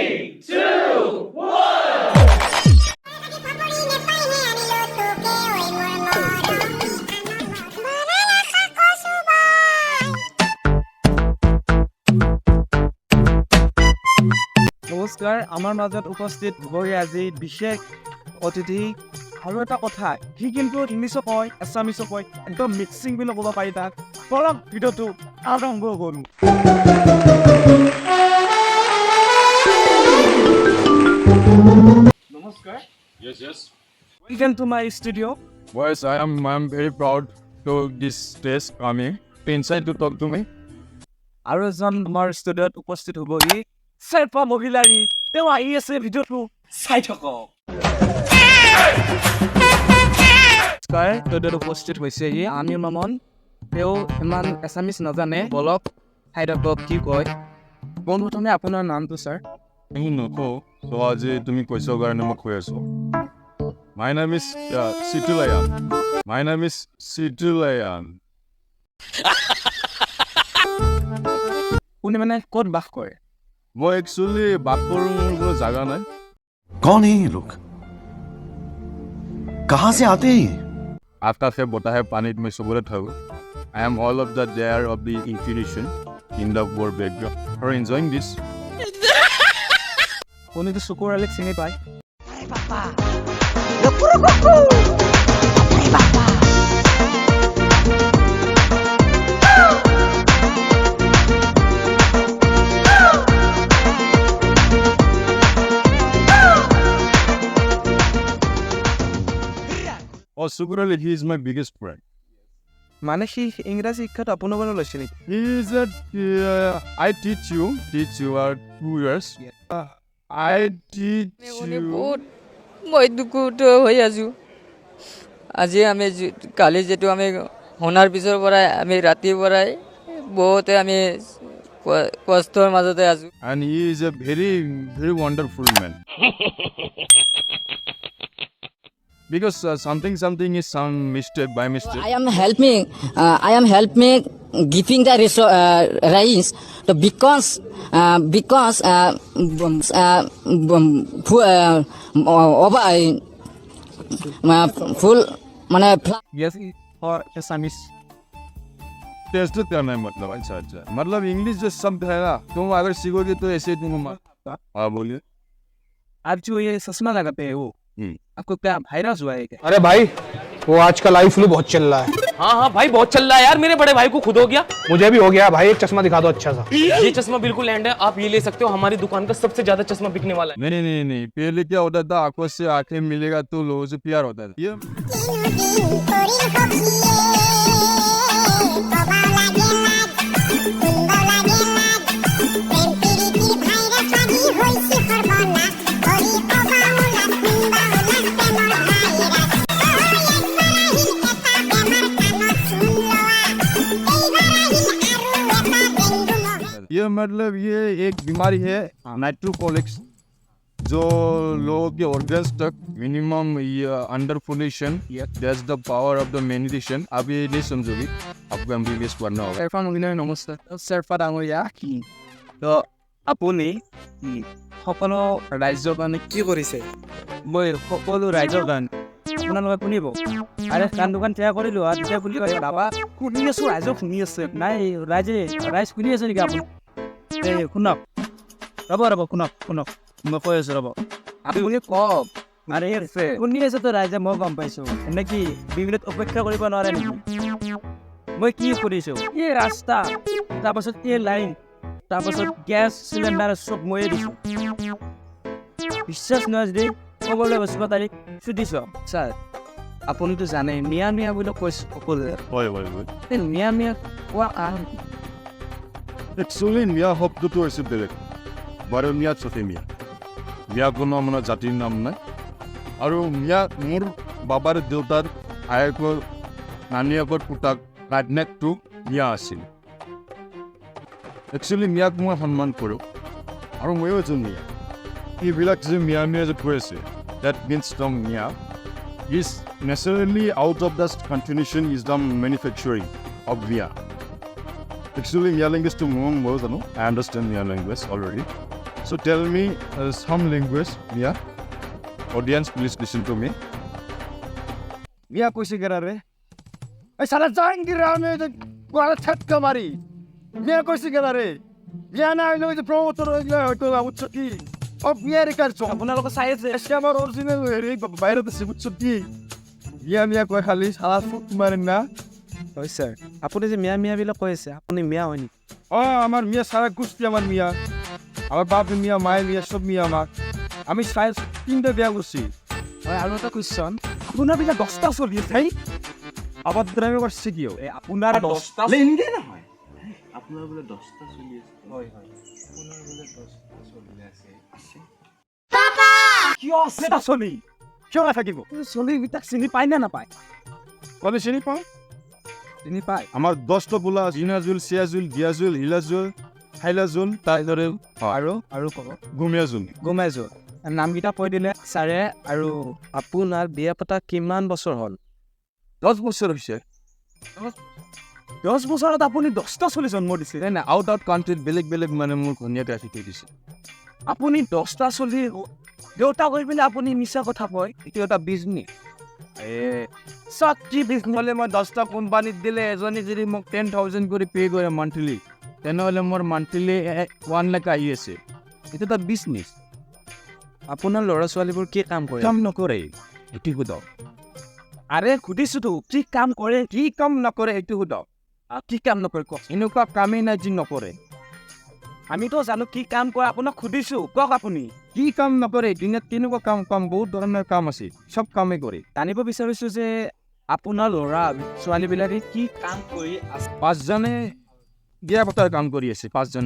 3, 2, 1. নমস্কাৰ আমাৰ মাজত উপস্থিত হ'বহি আজি বিশেষ অতিথি আৰু এটা কথা সি কিন্তু ইংলিছো কয় এছামিছো কয় একদম মিক্সিং বুলি ক'ব পাৰি তাক পৰম ভিডিঅ'টো আৰম্ভ কৰোঁ নমস্কাৰ Yes. Welcome to my studio. Boys, I'm very proud to this stage coming. Inside to talk to me. আৰু এজন আমাৰ ষ্টুডিঅ'ত উপস্থিত হ'বহি চেৰপা মহিলাৰী তেওঁ আহি আছে ভিডিঅ'টো চাই থাকক ষ্টুডিঅ'ত উপস্থিত হৈছেহি আমি মামন তেওঁ ইমান এছামিছ নাজানে বলক চাই থাকক কি কয় পোনপ্ৰথমে আপোনাৰ নামটো ছাৰ নকওঁ so আজি তুমি কৈছো কাৰণে মই কৈ আছো My name is Situlayan. My name is Situlayan. কোনে মানে ক'ত বাস কৰে মই একচুয়ালি বাস কৰো মোৰ কোনো জায়গা নাই कौन है ये लोग कहां से आते हैं আকাশে বতাহে পানীত মই চবৰে থাকো I am all of the there of the intuition in the world background. For enjoying this. কোনেতো চকুৰ আলিক চিনি পায় Oh, Sukurali, he is my biggest friend. মানে সি ইংৰাজী শিক্ষাটো আপোনালোকে লৈছে নেকি He is I teach you 2 years. I teach you. মই দুখত হৈ আছোঁ আজি আমি কালি যেটো আমি শুনাৰ পিছৰ পৰাই আমি ৰাতিৰ পৰাই বহুতে আমি কষ্টৰ মাজতে আছোঁ And he is a very, very wonderful man. Because something is some mistake by mistake. I am helping giving the rice to because full মানে yes for Assamese टेस्ट करना है मतलब अच्छा मतलब इंग्लिश जो शब्द है ना तुम अगर सीखोगे तो ऐसे तुम हाँ बोलिए आप जो ये चश्मा लगाते हैं वो आपको क्या वायरस हुआ है क्या अरे भाई वो आजकल आई फ्लू बहुत चल रहा है हाँ भाई बहुत चल रहा है यार मेरे बड़े भाई को खुद हो गया मुझे भी हो गया भाई एक चश्मा दिखा दो अच्छा सा ये चश्मा बिल्कुल एंड है आप ये ले सकते हो हमारी दुकान का सबसे ज्यादा चश्मा बिकने वाला है नहीं पहले क्या होता था आंखों से आंखें मिलेगा तो लोगों से प्यार होता था ये ये मतलब ये एक बीमारी है नाइट्रोकोलिक्स जो लोगों के ऑर्गन्स तक minimum under pollution that's the power of the meditation आप ये नहीं समझोगे आपको एमबीबीएस पढ़ना होगा চেৰপা মহিলাৰী নমস্কাৰ চেৰপা ডাঙৰীয়া তো আপুনি সকলো ৰাজ্যৰ কাৰণে কি কৰিছে মই সকলো ৰাজ্যৰ কাৰণে আপোনালোকে শুনিব আৰে কাণ দোকান তৈয়াৰ কৰিলোঁ আৰু তেতিয়া বুলি কয় বাবা শুনি আছোঁ ৰাইজক শুনি আছে নাই ৰাইজ শুনি আছে নেকি আপুনি এই শুনক ৰ'ব শুনক মই কৈ আছোঁ ৰ'ব আপুনি কওক আৰে শুনি আছে তো ৰাইজে মই গম পাইছোঁ এনে কি 2 মিনিট অপেক্ষা কৰিব নোৱাৰে নেকি মই কি কৰিছোঁ এই ৰাস্তা তাৰপাছত এই লাইন তাৰপাছত গেছ চিলিণ্ডাৰ চব ময়ে দিছোঁ বিশ্বাস নহয় যদি ক'বলৈ বস্তুৰ তাৰিখ সুধিছোঁ ছাৰ আপুনিতো জানে মিয়া বুলি কৈছোঁ সকলোৱে হয় মিয়া কোৱা কাৰণ একচুয়ালি মিয়া শব্দটো হৈছে বেলেগ বাৰু মিয়া চতে মিয়া কোনো মানে জাতিৰ নাম নাই আৰু মিয়া মোৰ বাবাৰ দেউতাৰ আয়েকৰ নানীয়েকৰ পুতাক ৰাজনেকটো মিয়া আছিল একচুয়ালি মিয়াক মই সন্মান কৰোঁ আৰু ময়ো এজন মিয়া এইবিলাক যে মিয়া যে কৈ আছে that means from Miya is necessarily out of the continuation is the manufacturing of miya. Actually, Mia language to Mong was, I understand Mia language already. So tell me some language, Mia. Audience, please listen to me. Mia কৈছে কেৰাৰে এই সালা জাহাঙ্গীৰ ৰামে গোলা ছটকা মাৰি মিয়া কৈছে কেৰাৰে মিয়া না হইলো যে প্রমোটর হইলো হয়তো উচ্চ কি ও মিয়া রে কারছো আপোনালোকে চাই আছে এসকামার অরিজিনাল হেৰি বাইরে আছে উচ্চ কি মিয়া কয় খালি সালা ফুট মারে না হয় স্যার আপুনি যে মিয়া বিলা কৈ আছে আপুনি মিয়া হয়নি আমার মিয়া সারা কুস্তি আমার মিয়া আমার বাপ মিয়া মায়ের মিয়া সব মিয়া আমার আমি সাইজ 3টা বিয়া করছি হয় আৰু এটা কোৱেশ্চন আপোনাৰ বিলা 10টা চলি আছে আবার ড্রাইভার করছে কিও আপনার 10টা লেনগে না হয় আপনার বলে 10টা চলি আছে হয় আপনার বলে 10টা চলি আছে বাবা কি আছে তা চলি কিয় না থাকিব চলি বিতাক চিনি পায় না পায় কবে চিনি পায় আমার 10টা বোলা জিনাজুল সিয়াজুল গিয়াজুল হিলাজুল হাইলাজুল তাইদৰে আৰু কব গোমেজুল নামকেইটা কৈ দিলে ছাৰে আৰু আপোনাৰ বিয়া পতা কিমান বছৰ হ'ল 10 বছৰ হৈছে 10 বছৰত আপুনি 10টা চলি জন্ম দিছে না আউট কাণ্ট্ৰিত বেলেগ মানে মোৰ ঘনীয়াকে ৰাখি থৈ দিছে আপুনি 10টা চলি দেউতা কৈ পিনে আপুনি মিছা কথা কয় এইটো এটা বিজনেছ চাকৰি বিজনেছ হ'লে মই 10টা কোম্পানীত দিলে এজনী যদি মোক 10,000 কৰি পে' কৰে মান্থলি তেনেহ'লে মোৰ মান্থলি 1 লাখ আহি আছে এইটো এটা বিজনেছ আপোনাৰ ল'ৰা ছোৱালীবোৰ কি কাম কৰে কাম নকৰে এইটো সোধক আৰে সুধিছোতো কি কাম কৰে কি কাম নকৰে এইটো সোধক কি কাম নকৰে কওক এনেকুৱা কামেই নাই যি নকৰে আমিতো জানো কি কাম কৰে আপোনাক সুধিছো কওক আপুনি কি কাম নকৰে দিনত কেনেকুৱা কাম বহুত ধৰণৰ কাম আছে চব কামেই কৰে জানিব বিচাৰিছোঁ যে আপোনাৰ ল'ৰা ছোৱালীবিলাকে কি কাম কৰি আছে 5জনে বিয়া পতাৰ কাম কৰি আছে 5জন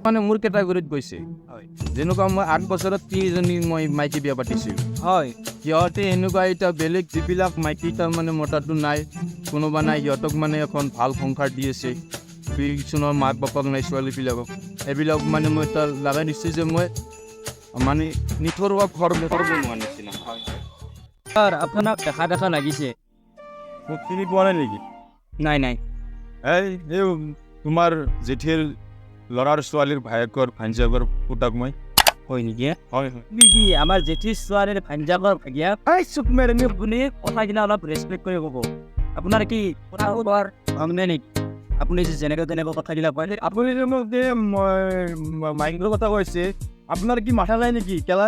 মানে মোৰ কেটাগৰীত গৈছে যেনেকুৱা মই 8 বছৰত 3জনী মই মাইকী বিয়া পাতিছিলোঁ হয় সিহঁতে এনেকুৱা এটা বেলেগ যিবিলাক মাইকী তাৰ মানে মতাটো নাই কোনোবা নাই সিহঁতক মানে এখন ভাল সংসাৰ দি আছে কিছুমানৰ মাক বাপক নাই ছোৱালীবিলাকক এইবিলাক মানে মই এটা লগাই দিছোঁ যে মই মানে নিথৰুৱা ঘৰ বনোৱা নিচিনা ছাৰ আপোনাক দেখা লাগিছে মোক চিনি পোৱা নাই নেকি নাই এই তোমাৰ জেঠীৰ ল'ৰাৰ ছোৱালীৰ ভায়েকৰ ভাঞ্জাকৰ পুতাক মই হয় নেকি হয় কি আমাৰ জেঠী ছোৱালীৰ ভাঞ্জাকৰ ভাগিয়া চুপ মেৰে আপুনি কথাখিনি অলপ ৰেচপেক্ট কৰি ক'ব আপোনাৰ কি কথা কোৱাৰ ভাঙনে নেকি আপুনি যে যেনেকৈ কথাবিলাক কয় আপুনি যে মোক যে মাইকৰ কথা কৈছে আপোনাৰ কি মাথা নাই নেকি কেলা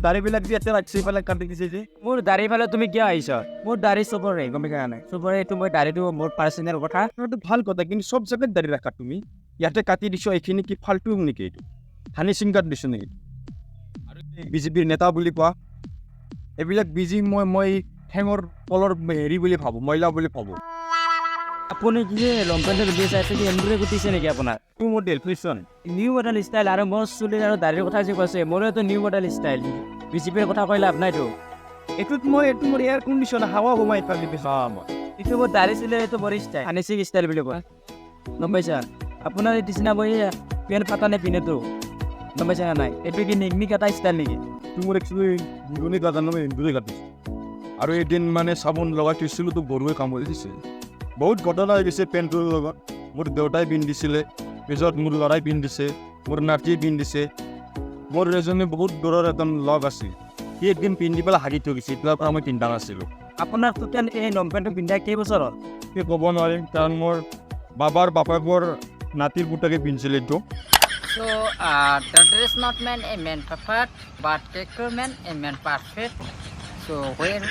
দাড়িবিলাক যে এতিয়া ৰাখছে এইফালে কাটি দিছে যে মোৰ দাড়ি ফালে তুমি কিয় আহিছ মোৰ দাড়ি চবৰে গম পাই নাই চবৰে এইটো মই দাড়িটো মোৰ পাৰ্চনেল কথা এইটো ভাল কথা কিন্তু চব জেগাত দাড়ি ৰাখা তুমি ইয়াতে কাটি দিছ এইখিনি কি ফাল্টু নেকি এইটো হানি সিং কাট দিছ নেকি আৰু বিজেপিৰ নেতা বুলি কোৱা এইবিলাক বিজি মই ঠেঙৰ তলৰ হেৰি বুলি ভাবোঁ মহিলা বুলি ভাবোঁ আপুনি কি লংপেণ্টৰ বিজ আছে কি এমব্ৰইডাৰী গুটিছে নেকি আপোনাৰ টু model fashion new model style আৰু মোৰ চুলি আৰু দাড়িৰ কথা যে কৈছে মোৰো এইটো নিউ মডেল ষ্টাইল বিজেপিৰ কথা কৈ লাভ নাইতো এইটোত মই মোৰ এয়াৰ কণ্ডিশ্যন হাৱা সোমাই পালি এইটো মোৰ দাড়ি চুলি এইটো মোৰ ষ্টাইল হানি সিং ষ্টাইল বুলি কয় গম পাইছা আপোনাৰ এই নিচিনা বহি পেণ্ট ফাটা নে পিনেতো গম পাইছা নাই এইটো কি নিগনি কাটা ষ্টাইল নেকি মোৰ একচুৱেলি নিগনি কাটা নহয় এন্দুৰে কাটিছে আৰু এদিন মানে চাবোন লগাই থৈছিলোঁ তো গৰুৱে কামুৰি দিছে বহুত ঘটনা হৈ গৈছে পেণ্টটোৰ লগত মোৰ দেউতাই পিন্ধিছিলে পিছত মোৰ ল'ৰাই পিন্ধিছে মোৰ নাতিয়ে পিন্ধিছে মোৰ এজনে বহুত দূৰৰ এজন লগ আছিল সি একদিন পিন্ধি পেলাই হাগি থৈ গৈছে তাৰ পৰা মই পিন্ধা নাছিলোঁ আপোনাৰ টোটেল এই লংপেণ্টটো পিন্ধা কেইবছৰ হ'ল সি ক'ব নোৱাৰিম কাৰণ মোৰ বাবাৰ বাপেকৰ নাতিৰ পুতেকে পিন্ধিছিলে এইটো So, the dress not meant a man perfect, but character meant a man perfect. So, where?